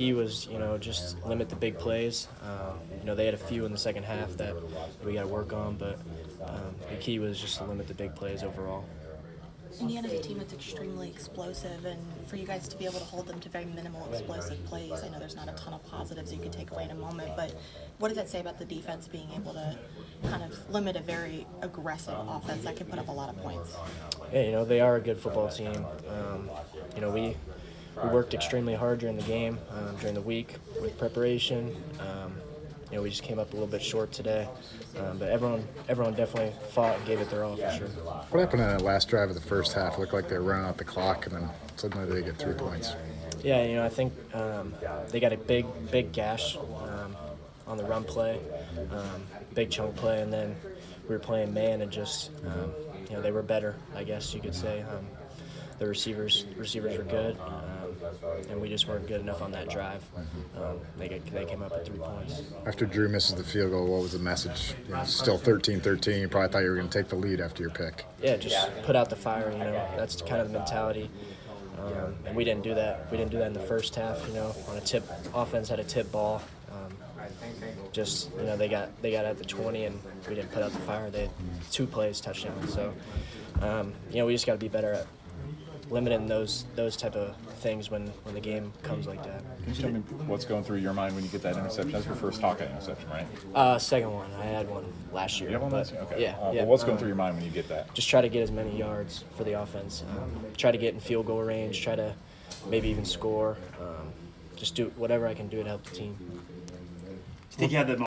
Key was, just limit the big plays. They had a few in the second half that we got to work on, but the key was just to limit the big plays overall. Indiana's a team that's extremely explosive, and for you guys to be able to hold them to very minimal explosive plays, I know there's not a ton of positives you could take away in a moment, but what does that say about the defense being able to kind of limit a very aggressive offense that can put up a lot of points? Yeah, they are a good football team. We worked extremely hard during the game, during the week with preparation. We just came up a little bit short today, but everyone definitely fought and gave it their all for sure. What happened on that last drive of the first half? It looked like they were running out the clock, and then suddenly they get 3 points. Yeah, I think they got a big gash on the run play, big chunk play, and then we were playing man and just they were better, I guess you could say. The receivers were good, and we just weren't good enough on that drive. They came up with 3 points. After Drew misses the field goal, what was the message? Still 13-13. You probably thought you were going to take the lead after your pick. Yeah, just put out the fire. That's kind of the mentality. And we didn't do that. We didn't do that in the first half. On a tip, offense had a tip ball. They got at the 20, and we didn't put out the fire. They had 2 plays, touchdowns. So, we just got to be better at limiting those type of things when the game comes like that. Can you tell me what's going through your mind when you get that interception? That's your first Hawkeye interception, right? Second one. I had one last year. You have one last year? Okay. Yeah. Well, what's going through your mind when you get that? Just try to get as many yards for the offense. Try to get in field goal range. Try to maybe even score. Just do whatever I can do to help the team. You think you had the